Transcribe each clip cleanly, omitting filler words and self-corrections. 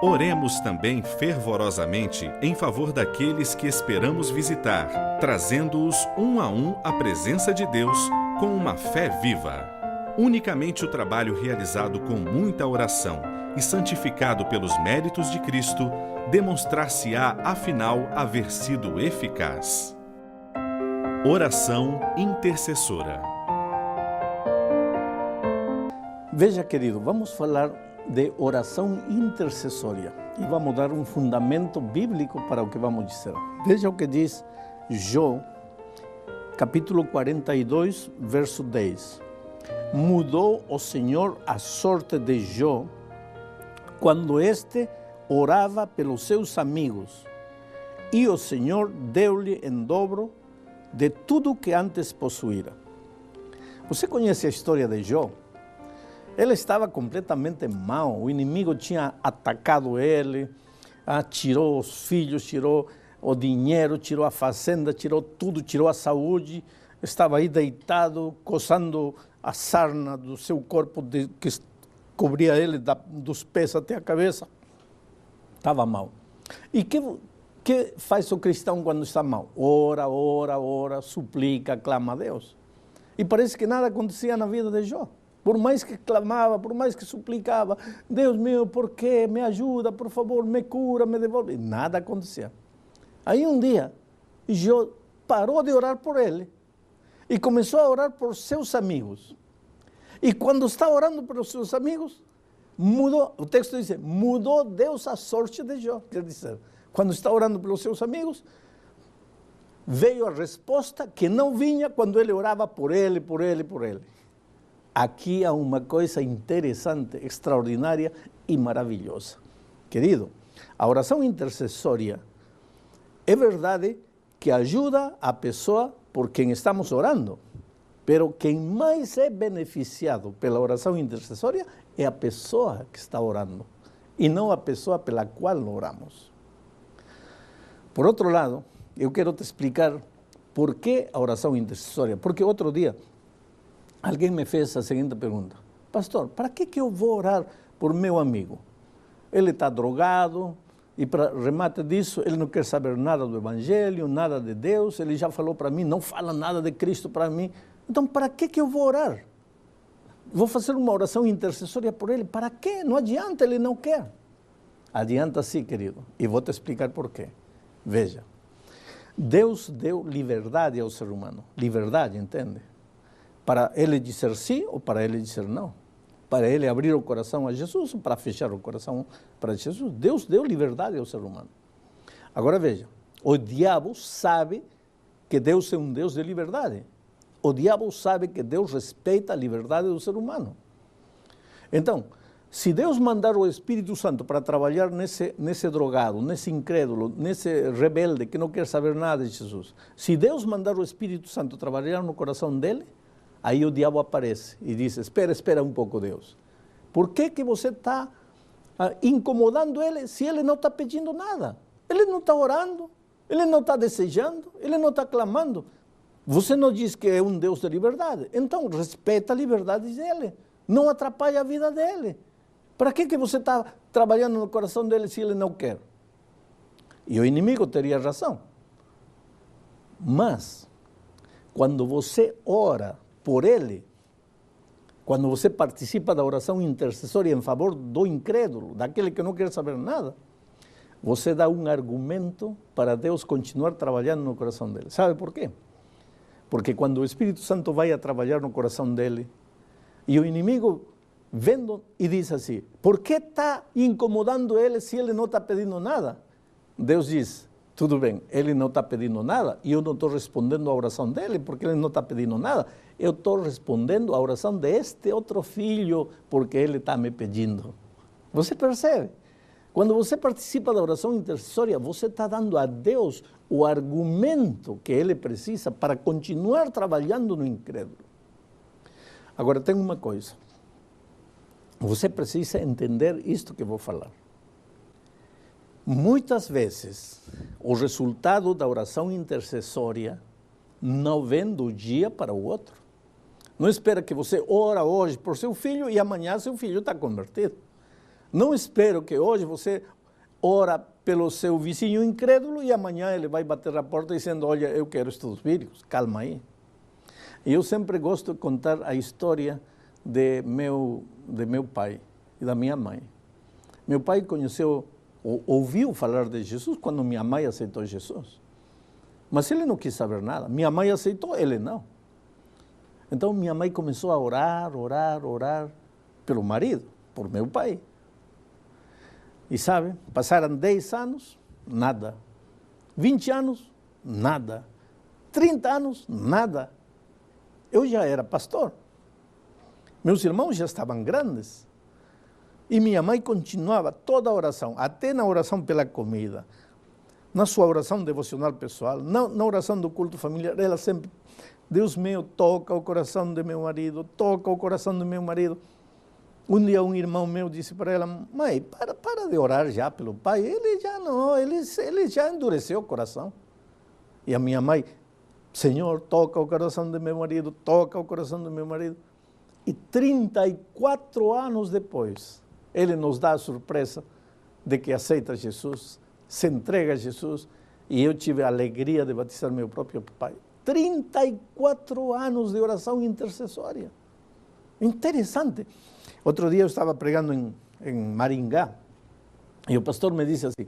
Oremos também fervorosamente em favor daqueles que esperamos visitar, trazendo-os um a um à presença de Deus com uma fé viva. Unicamente o trabalho realizado com muita oração e santificado pelos méritos de Cristo demonstrar-se-á, afinal, haver sido eficaz. Oração intercessora. Veja, querido, vamos falar de oração intercessória e vamos dar um fundamento bíblico para o que vamos dizer. Veja o que diz Jó, capítulo 42, verso 10. Mudou o Senhor a sorte de Jó quando este orava pelos seus amigos, e o Senhor deu-lhe em dobro de tudo que antes possuíra. Você conhece a história de Jó? Ele estava completamente mal, o inimigo tinha atacado ele, tirou os filhos, tirou o dinheiro, tirou a fazenda, tirou tudo, tirou a saúde, estava aí deitado, coçando a sarna do seu corpo que cobria ele dos pés até a cabeça. Estava mal. E que faz o cristão quando está mal? Ora, suplica, clama a Deus. E parece que nada acontecia na vida de Jó. Por mais que clamava, por mais que suplicava, Deus meu, por quê? Me ajuda, por favor, me cura, me devolve. Nada acontecia. Aí um dia, Jó parou de orar por ele e começou a orar por seus amigos. E quando está orando pelos seus amigos, mudou, o texto diz, mudou Deus a sorte de Jó. Quer dizer, quando está orando pelos seus amigos, veio a resposta que não vinha quando ele orava por ele. Aqui há uma coisa interessante, extraordinária e maravilhosa. Querido, a oração intercessória é verdade que ajuda a pessoa por quem estamos orando, pero quem mais é beneficiado pela oração intercessória é a pessoa que está orando, e não a pessoa pela qual oramos. Por outro lado, eu quero te explicar por que a oração intercessória. Porque outro dia, alguém me fez a seguinte pergunta: pastor, para que eu vou orar por meu amigo? Ele está drogado e, para remate disso, ele não quer saber nada do Evangelho, nada de Deus, ele já falou para mim, não fala nada de Cristo para mim. Então, para que eu vou orar? Vou fazer uma oração intercessória por ele. Para quê? Não adianta, ele não quer. Adianta sim, querido, e vou te explicar por quê. Veja, Deus deu liberdade ao ser humano. Liberdade, entende? Para ele dizer sim ou para ele dizer não. Para ele abrir o coração a Jesus ou para fechar o coração para Jesus. Deus deu liberdade ao ser humano. Agora veja, o diabo sabe que Deus é um Deus de liberdade. O diabo sabe que Deus respeita a liberdade do ser humano. Então, se Deus mandar o Espírito Santo para trabalhar nesse drogado, nesse incrédulo, nesse rebelde que não quer saber nada de Jesus, se Deus mandar o Espírito Santo trabalhar no coração dele, aí o diabo aparece e diz: espera um pouco, Deus. Por que você está incomodando ele se ele não está pedindo nada? Ele não está orando, ele não está desejando, ele não está clamando. Você não diz que é um Deus de liberdade, então respeita a liberdade dele, não atrapalha a vida dele. Para que você está trabalhando no coração dele se ele não quer? E o inimigo teria razão. Mas, quando você ora por ele, quando você participa da oração intercessória em favor do incrédulo, daquele que não quer saber nada, você dá um argumento para Deus continuar trabalhando no coração dele. Sabe por quê? Porque quando o Espírito Santo vai a trabalhar no coração dele, e o inimigo vendo e diz assim: por que está incomodando ele se ele não está pedindo nada? Deus diz: tudo bem, ele não está pedindo nada e eu não estou respondendo à oração dele porque ele não está pedindo nada. Eu estou respondendo à oração deste outro filho porque ele está me pedindo. Você percebe? Quando você participa da oração intercessória, você está dando a Deus o argumento que ele precisa para continuar trabalhando no incrédulo. Agora, tem uma coisa. Você precisa entender isto que vou falar. Muitas vezes, o resultado da oração intercessória não vem do dia para o outro. Não espera que você ora hoje por seu filho e amanhã seu filho está convertido. Não espero que hoje você ora pelo seu vizinho incrédulo e amanhã ele vai bater a porta dizendo, olha, eu quero estudos bíblicos. Calma aí. Eu sempre gosto de contar a história de meu pai e da minha mãe. Meu pai ouviu falar de Jesus quando minha mãe aceitou Jesus. Mas ele não quis saber nada. Minha mãe aceitou, ele não. Então minha mãe começou a orar pelo marido, por meu pai. E sabe, passaram 10 anos, nada. 20 anos, nada. 30 anos, nada. Eu já era pastor. Meus irmãos já estavam grandes. E minha mãe continuava toda a oração, até na oração pela comida, na sua oração devocional pessoal, na oração do culto familiar, ela sempre, Deus meu, toca o coração de meu marido, toca o coração do meu marido. Um dia um irmão meu disse para ela, mãe, para de orar já pelo pai, ele já endureceu o coração. E a minha mãe, Senhor, toca o coração de meu marido, toca o coração do meu marido. E 34 anos depois, ele nos dá a surpresa de que aceita Jesus, se entrega a Jesus, e eu tive a alegria de batizar meu próprio pai. 34 anos de oração intercessória. Interessante. Outro dia eu estava pregando em Maringá, e o pastor me disse assim,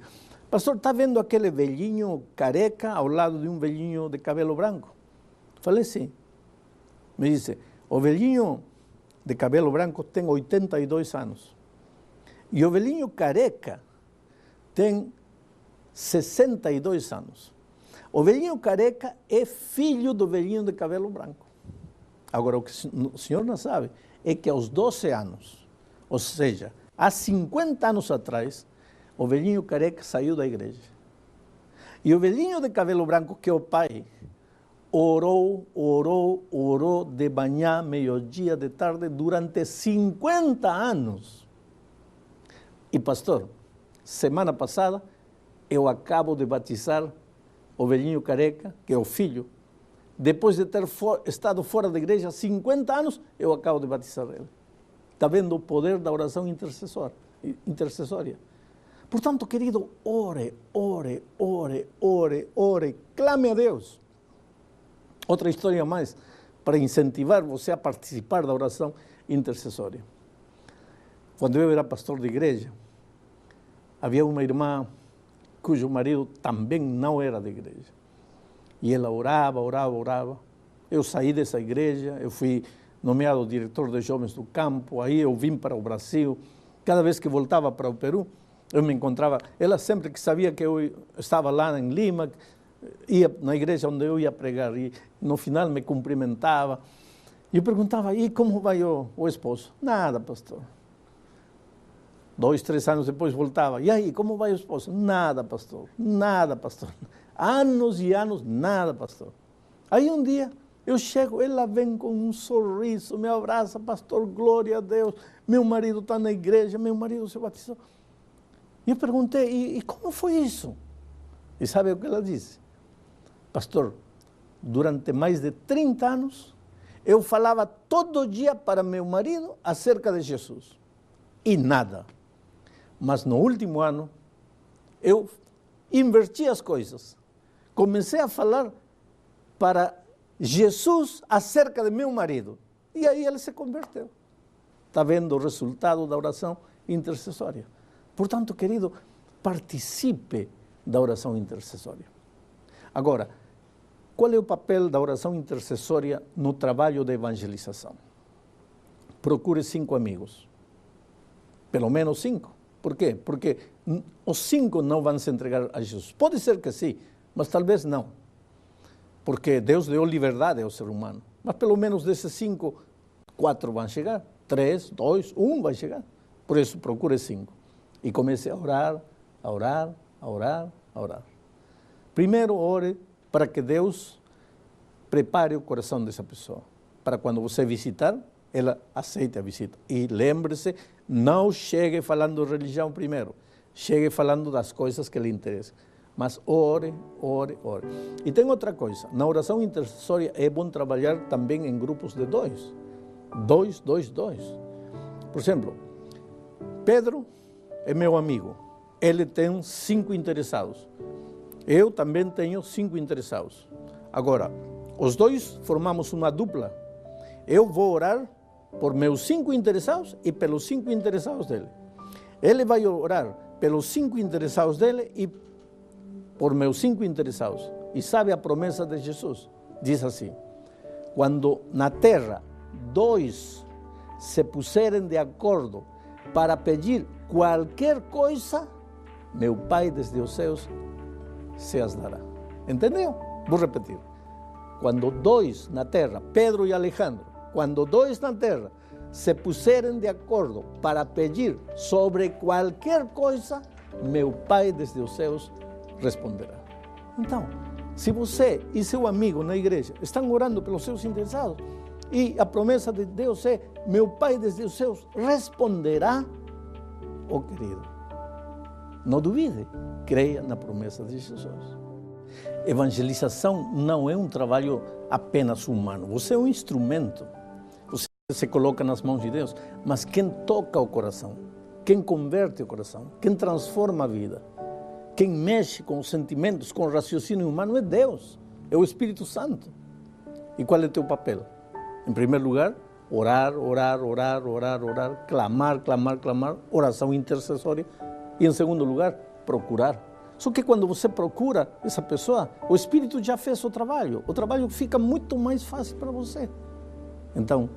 pastor, está vendo aquele velhinho careca ao lado de um velhinho de cabelo branco? Falei, sim. Me disse, o velhinho de cabelo branco tem 82 anos. E o velhinho careca tem 62 anos. O velhinho careca é filho do velhinho de cabelo branco. Agora, o que o senhor não sabe é que aos 12 anos, ou seja, há 50 anos atrás, o velhinho careca saiu da igreja. E o velhinho de cabelo branco, que é o pai, orou de manhã, meio-dia, de tarde, durante 50 anos. E pastor, semana passada, eu acabo de batizar o velhinho careca, que é o filho. Depois de ter estado fora da igreja 50 anos, eu acabo de batizar ele. Está vendo o poder da oração intercessória? Portanto, querido, ore, clame a Deus. Outra história mais, para incentivar você a participar da oração intercessória. Quando eu era pastor de igreja, havia uma irmã cujo marido também não era de igreja. E ela orava. Eu saí dessa igreja, eu fui nomeado diretor de jovens do campo, aí eu vim para o Brasil. Cada vez que voltava para o Peru, eu me encontrava, ela sempre que sabia que eu estava lá em Lima, ia na igreja onde eu ia pregar, e no final me cumprimentava. E eu perguntava, e como vai o esposo? Nada, pastor. 2, 3 anos depois voltava. E aí, como vai o esposo? Nada, pastor. Nada, pastor. Anos e anos, nada, pastor. Aí um dia eu chego, ela vem com um sorriso, me abraça, pastor, glória a Deus. Meu marido está na igreja, meu marido se batizou. E eu perguntei, e como foi isso? E sabe o que ela disse? Pastor, durante mais de 30 anos, eu falava todo dia para meu marido acerca de Jesus. E nada. Mas no último ano, eu inverti as coisas. Comecei a falar para Jesus acerca de meu marido. E aí ele se converteu. Está vendo o resultado da oração intercessória. Portanto, querido, participe da oração intercessória. Agora, qual é o papel da oração intercessória no trabalho de evangelização? Procure 5 amigos. Pelo menos 5. Por quê? Porque os 5 não vão se entregar a Jesus. Pode ser que sim, mas talvez não. Porque Deus deu liberdade ao ser humano. Mas pelo menos desses 5, 4 vão chegar. 3, 2, 1 vai chegar. Por isso, procure 5. E comece a orar. Primeiro, ore para que Deus prepare o coração dessa pessoa. Para quando você visitar, ela aceite a visita. E lembre-se, não chegue falando de religião primeiro. Chegue falando das coisas que lhe interessam. Mas ore. E tem outra coisa. Na oração intercessória é bom trabalhar também em grupos de 2. 2. Por exemplo, Pedro é meu amigo. Ele tem 5 interessados. Eu também tenho 5 interessados. Agora, os dois formamos uma dupla. Eu vou orar por meus 5 interessados e pelos 5 interessados dele. Ele vai orar pelos 5 interessados dele e por meus 5 interessados. E sabe a promessa de Jesus? Diz assim: quando na terra 2 se puserem de acordo para pedir qualquer coisa, meu Pai desde os céus se as dará. Entendeu? Vou repetir. Quando 2 na terra, Pedro e Alejandro, quando 2 na terra se puserem de acordo para pedir sobre qualquer coisa, meu Pai desde os céus responderá. Então, se você e seu amigo na igreja estão orando pelos seus interessados e a promessa de Deus é: meu Pai desde os céus responderá, oh querido, não duvide, creia na promessa de Jesus. Evangelização não é um trabalho apenas humano, você é um instrumento. Você se coloca nas mãos de Deus, mas quem toca o coração, quem converte o coração, quem transforma a vida, quem mexe com os sentimentos, com o raciocínio humano é Deus, é o Espírito Santo. E qual é o teu papel? Em primeiro lugar, orar, orar, orar, orar, orar, clamar, clamar, clamar, oração intercessória. E em segundo lugar, procurar. Só que quando você procura essa pessoa, o Espírito já fez o trabalho fica muito mais fácil para você. Então,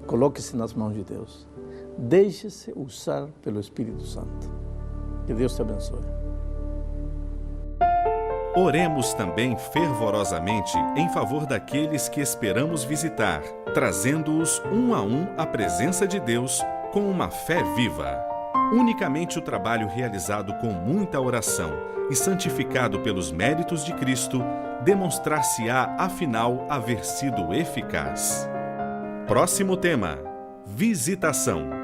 coloque-se nas mãos de Deus. Deixe-se usar pelo Espírito Santo. Que Deus te abençoe. Oremos também fervorosamente em favor daqueles que esperamos visitar, trazendo-os um a um à presença de Deus com uma fé viva. Unicamente o trabalho realizado com muita oração e santificado pelos méritos de Cristo demonstrar-se-á, afinal, haver sido eficaz. Próximo tema: visitação.